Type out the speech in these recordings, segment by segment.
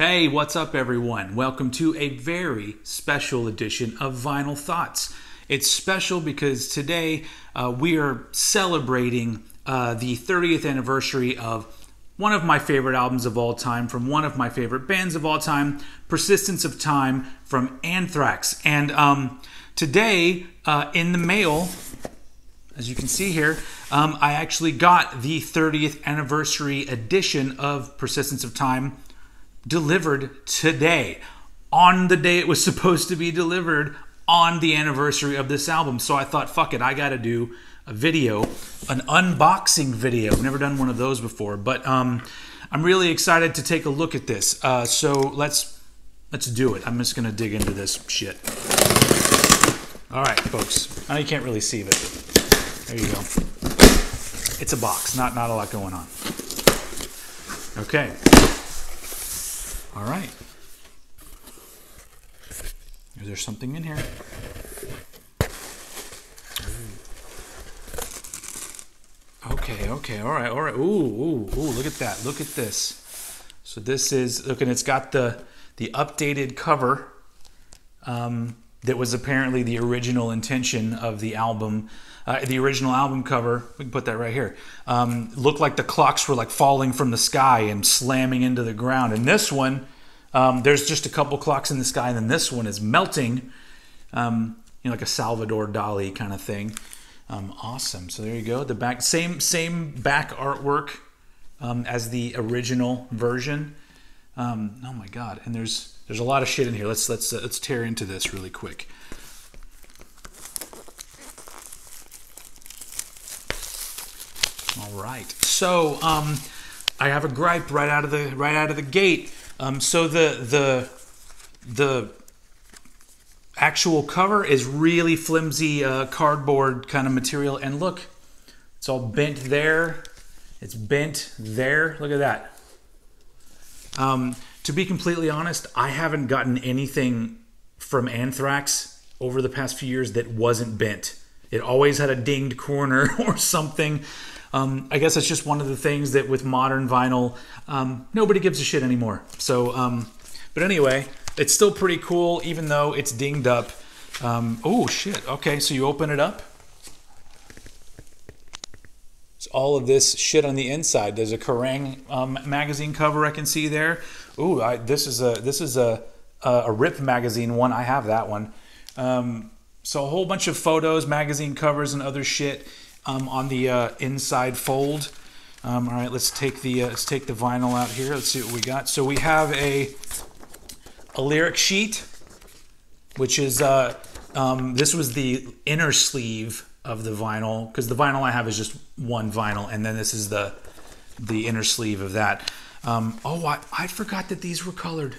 Hey, what's up everyone? Welcome to a very special edition of Vinyl Thoughts. It's special because today we are celebrating the 30th anniversary of one of my favorite albums of all time from one of my favorite bands of all time, Persistence of Time from Anthrax. And today in the mail, as you can see here, I actually got the 30th anniversary edition of Persistence of Time delivered today, on the day it was supposed to be delivered, on the anniversary of this album. So I thought, fuck it, I gotta do a video, an unboxing video. I've never done one of those before, but I'm really excited to take a look at this. So let's do it. I'm just gonna dig into this shit. All right, folks. I know you can't really see, but there you go. It's a box, not a lot going on. Okay. All right. Is there something in here? Okay, all right. Ooh, look at that. Look at this. So this is, look, and it's got the updated cover that was apparently the original intention of the album. The original album cover, we can put that right here, looked like the clocks were like falling from the sky and slamming into the ground. And this one, there's just a couple clocks in the sky, and then this one is melting, you know, like a Salvador Dali kind of thing. Awesome. So there you go. The back, same back artwork as the original version. Oh my God! And there's a lot of shit in here. Let's tear into this really quick. All right, so I have a gripe right out of the gate. So the actual cover is really flimsy cardboard kind of material, and look, it's all bent there. It's bent there. Look at that. To be completely honest, I haven't gotten anything from Anthrax over the past few years that wasn't bent. It always had a dinged corner or something. I guess it's just one of the things that with modern vinyl, nobody gives a shit anymore. So, but anyway, it's still pretty cool, even though it's dinged up. Oh, shit. Okay, so you open it up. It's all of this shit on the inside. There's a Kerrang magazine cover I can see there. Ooh, this is a Rip magazine one. I have that one. So a whole bunch of photos, magazine covers, and other shit. On the inside fold. All right, let's take the vinyl out here. Let's see what we got. So we have a lyric sheet, which is this was the inner sleeve of the vinyl, because the vinyl I have is just one vinyl, and then this is the inner sleeve of that. Oh, I forgot that these were colored.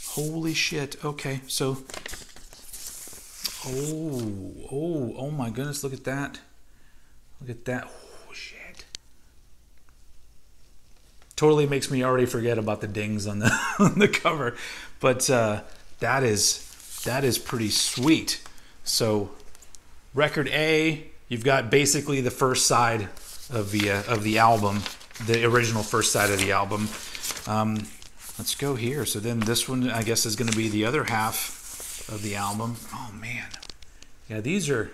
Holy shit. Okay, so oh my goodness, look at that. Look at that. Oh, shit. Totally makes me already forget about the dings on the on the cover. But that is pretty sweet. So record A, you've got basically the first side of the album, the original first side of the album. Let's go here. So then this one, I guess, is going to be the other half of the album. Oh man. Yeah, these are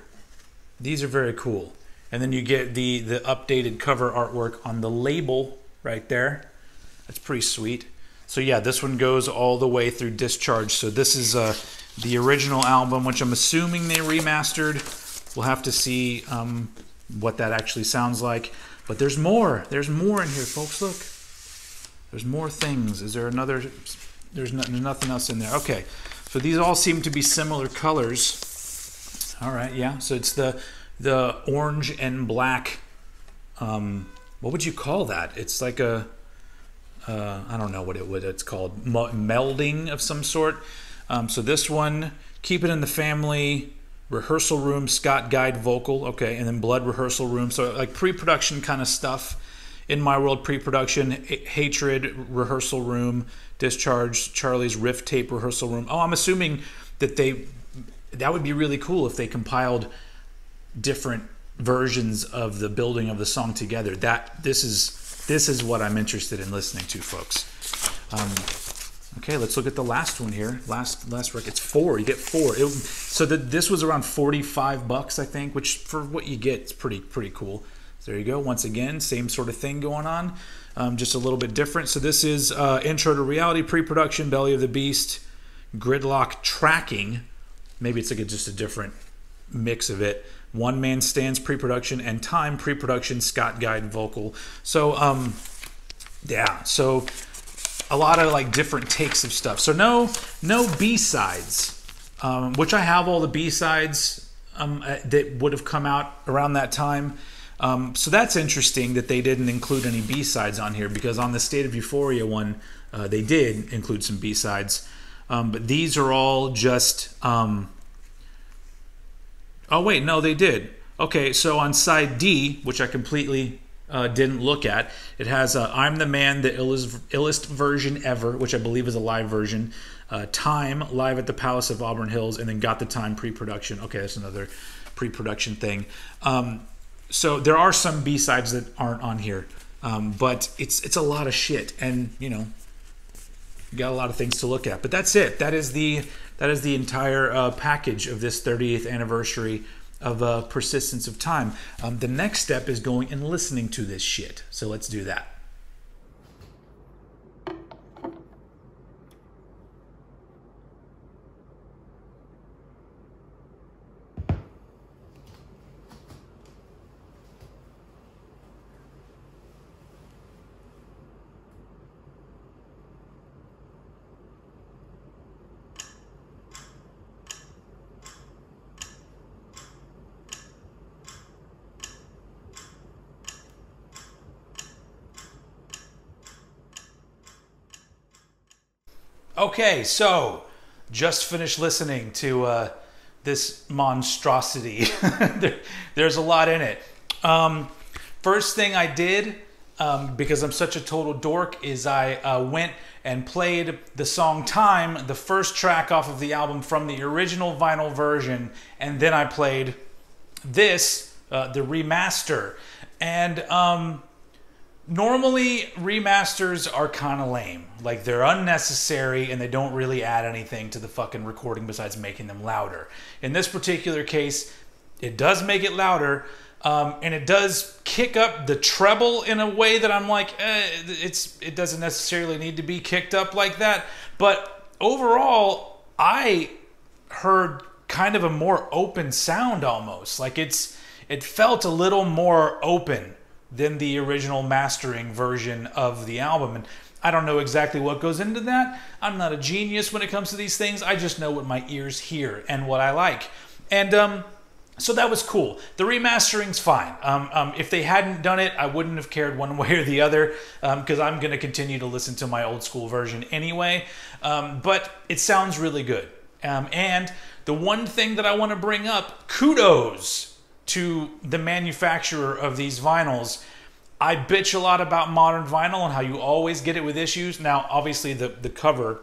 very cool. And then you get the updated cover artwork on the label right there. That's pretty sweet. So yeah, this one goes all the way through Discharge. So this is the original album, which I'm assuming they remastered. We'll have to see what that actually sounds like. But there's more. There's more in here, folks. Look. There's more things. Is there another? There's nothing else in there. Okay. So these all seem to be similar colors. All right, yeah. So it's the orange and black, what would you call that? It's like a, I don't know what it's called, melding of some sort. So this one, Keep It in the Family, Rehearsal Room, Scott Guide vocal, okay, and then Blood Rehearsal Room. So like pre-production kind of stuff. In My World pre-production, Hatred, Rehearsal Room, Discharge, Charlie's Riff Tape, Rehearsal Room. Oh, I'm assuming that that would be really cool if they compiled different versions of the building of the song together. This is what I'm interested in listening to, folks. Okay, let's look at the last one here. Last record. It's 4. You get 4. This was around $45, I think, which for what you get, it's pretty cool. So there you go. Once again, same sort of thing going on, just a little bit different. So this is Intro to Reality, Pre-Production, Belly of the Beast, Gridlock Tracking. Maybe it's like just a different mix of it. One Man Stands, Pre-Production, and Time, Pre-Production, Scott Guide Vocal. So yeah, so a lot of like different takes of stuff. So no B-sides, which I have all the B-sides that would have come out around that time. So that's interesting that they didn't include any B-sides on here, because on the State of Euphoria one, they did include some B-sides. But these are all just... oh, wait, no, they did. Okay, so on side D, which I completely didn't look at, it has I'm the Man, the illest version ever, which I believe is a live version. Time, live at the Palace of Auburn Hills, and then Got the Time, pre-production. Okay, that's another pre-production thing. So there are some B-sides that aren't on here, but it's a lot of shit, and you know, you got a lot of things to look at. But that's it. That is the entire package of this 30th anniversary of Persistence of Time. The next step is going and listening to this shit. So let's do that. Okay, so just finished listening to this monstrosity. There's a lot in it. First thing I did, because I'm such a total dork, is I went and played the song Time, the first track off of the album from the original vinyl version, and then I played this, the remaster. And normally remasters are kind of lame. Like, they're unnecessary and they don't really add anything to the fucking recording besides making them louder. In this particular case, it does make it louder, and it does kick up the treble in a way that I'm like, it doesn't necessarily need to be kicked up like that. But overall, I heard kind of a more open sound almost. Like, it felt a little more open than the original mastering version of the album. And I don't know exactly what goes into that. I'm not a genius when it comes to these things. I just know what my ears hear and what I like. And so that was cool. The remastering's fine. If they hadn't done it, I wouldn't have cared one way or the other, because I'm going to continue to listen to my old school version anyway. But it sounds really good. And the one thing that I want to bring up, kudos to the manufacturer of these vinyls. I bitch a lot about modern vinyl and how you always get it with issues. Now, obviously, the cover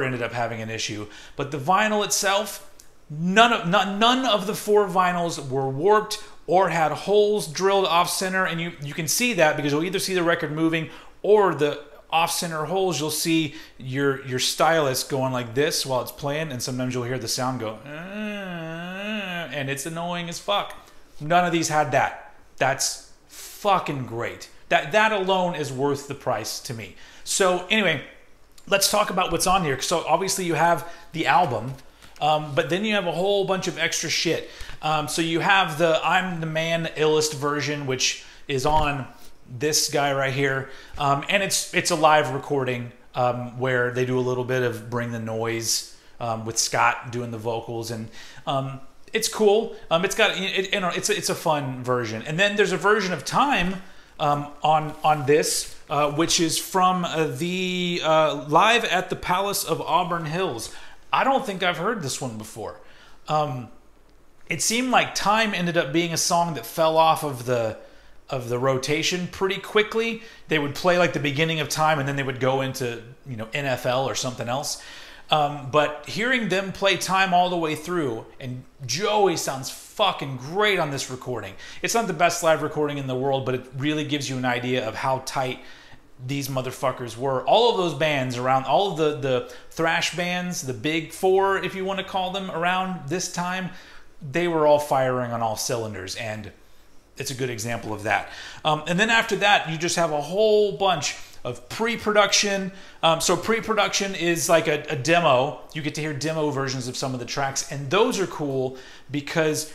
ended up having an issue, but the vinyl itself, none of the 4 vinyls were warped or had holes drilled off center, and you can see that because you'll either see the record moving or the off-center holes. You'll see your stylus going like this while it's playing, and sometimes you'll hear the sound go, and it's annoying as fuck. None of these had that. That's fucking great. That alone is worth the price to me. So anyway, let's talk about what's on here. So obviously you have the album, but then you have a whole bunch of extra shit. So you have the I'm the Man illest version, which is on this guy right here, and it's a live recording where they do a little bit of Bring the Noise with Scott doing the vocals, and it's cool. It's a fun version. And then there's a version of Time on this, which is from the Live at the Palace of Auburn Hills. I don't think I've heard this one before. It seemed like Time ended up being a song that fell off of the rotation pretty quickly. They would play like the beginning of Time, and then they would go into NFL or something else. But hearing them play Time all the way through, and Joey sounds fucking great on this recording. It's not the best live recording in the world, but it really gives you an idea of how tight these motherfuckers were. All of those bands around, all of the thrash bands, the big four, if you want to call them, around this time, they were all firing on all cylinders, and it's a good example of that. And then after that, you just have a whole bunch of pre-production. So pre-production is like a demo. You get to hear demo versions of some of the tracks, and those are cool because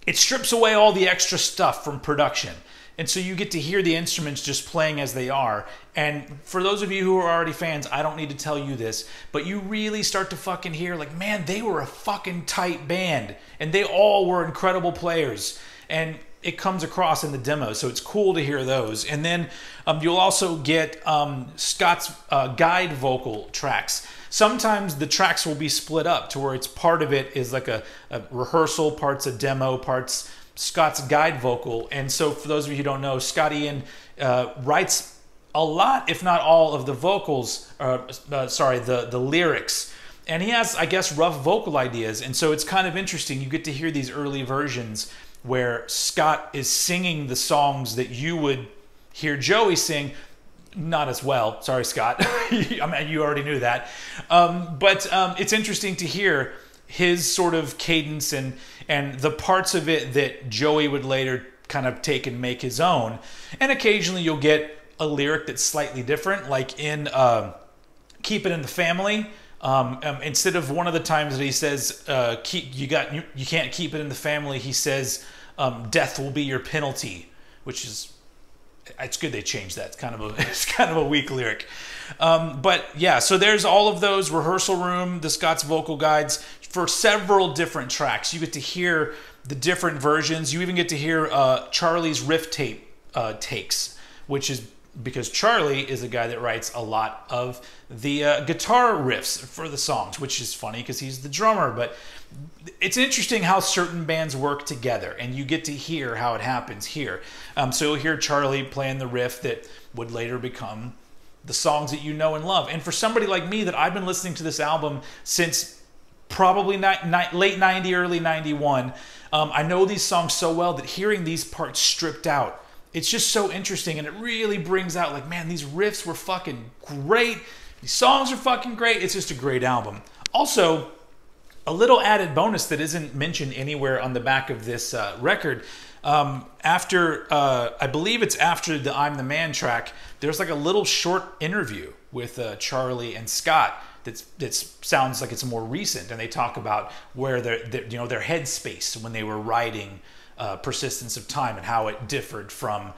it strips away all the extra stuff from production. And so you get to hear the instruments just playing as they are. And for those of you who are already fans, I don't need to tell you this, but you really start to fucking hear, like, man, they were a fucking tight band. And they all were incredible players. And it comes across in the demo, so it's cool to hear those. And then you'll also get Scott's guide vocal tracks. Sometimes the tracks will be split up to where it's part of it is like a rehearsal, parts a demo, parts Scott's guide vocal. And so for those of you who don't know, Scott Ian writes a lot, if not all, of the vocals, the lyrics. And he has, I guess, rough vocal ideas. And so it's kind of interesting. You get to hear these early versions where Scott is singing the songs that you would hear Joey sing. Not as well. Sorry, Scott. I mean, you already knew that. But it's interesting to hear his sort of cadence and the parts of it that Joey would later kind of take and make his own. And occasionally you'll get a lyric that's slightly different, like in Keep It in the Family. Instead of one of the times that he says you can't keep it in the family, he says death will be your penalty, which is, it's good they changed that. It's kind of a weak lyric. But yeah, so there's all of those, rehearsal room, the Scott's vocal guides for several different tracks. You get to hear the different versions. You even get to hear Charlie's riff takes, which is because Charlie is a guy that writes a lot of the guitar riffs for the songs, which is funny because he's the drummer. But it's interesting how certain bands work together, and you get to hear how it happens here. So you'll hear Charlie playing the riff that would later become the songs that you know and love. And for somebody like me, that I've been listening to this album since probably late 90, early 91, I know these songs so well that hearing these parts stripped out, it's just so interesting, and it really brings out, like, man, these riffs were fucking great. These songs are fucking great. It's just a great album. Also, a little added bonus that isn't mentioned anywhere on the back of this record, I believe it's after the I'm the Man track, there's like a little short interview with Charlie and Scott that sounds like it's more recent, and they talk about where their headspace when they were writing Persistence of Time and how it differed from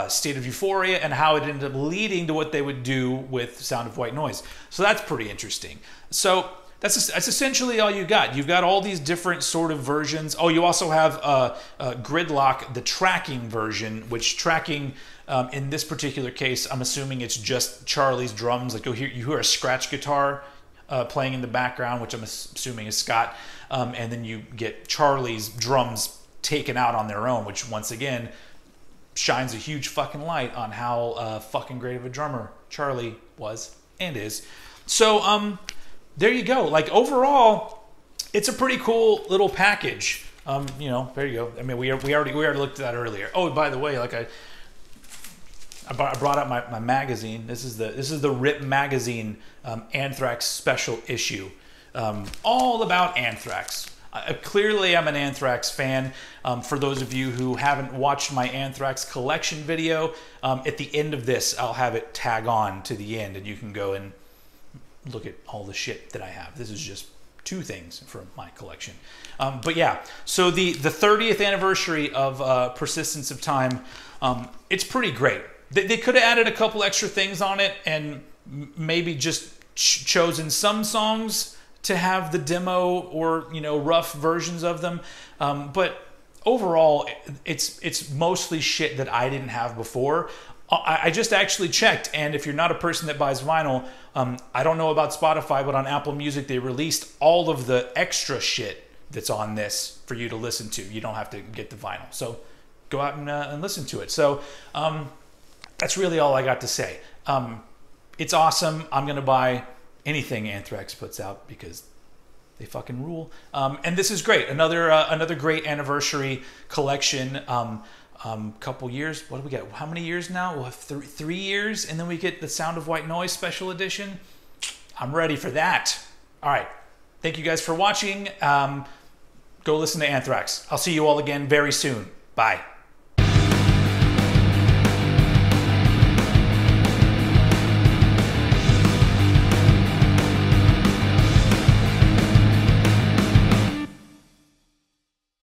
State of Euphoria and how it ended up leading to what they would do with Sound of White Noise. So that's pretty interesting. So that's essentially all you got. You've got all these different sort of versions. Oh, you also have Gridlock, the tracking version, which tracking in this particular case, I'm assuming it's just Charlie's drums. Like you hear a scratch guitar playing in the background, which I'm assuming is Scott, and then you get Charlie's drums taken out on their own, which once again shines a huge fucking light on how fucking great of a drummer Charlie was and is. So there you go. Like, overall, it's a pretty cool little package. There you go. I mean, we already looked at that earlier. Oh, by the way, like I brought up my magazine. This is the Rip magazine Anthrax special issue, all about Anthrax. Clearly, I'm an Anthrax fan. For those of you who haven't watched my Anthrax collection video, at the end of this, I'll have it tag on to the end, and you can go and look at all the shit that I have. This is just 2 things from my collection. But yeah, so the 30th anniversary of Persistence of Time, it's pretty great. They could have added a couple extra things on it and maybe just chosen some songs to have the demo or rough versions of them, but overall it's mostly shit that I didn't have before. I just actually checked, and if you're not a person that buys vinyl, I don't know about Spotify, but on Apple Music they released all of the extra shit that's on this for you to listen to. You don't have to get the vinyl, so go out and listen to it. So that's really all I got to say. It's awesome. I'm gonna buy anything Anthrax puts out because they fucking rule. And this is great. Another great anniversary collection. Couple years. What do we get? How many years now? We'll have 3 years, and then we get the Sound of White Noise special edition. I'm ready for that. All right. Thank you guys for watching. Go listen to Anthrax. I'll see you all again very soon. Bye.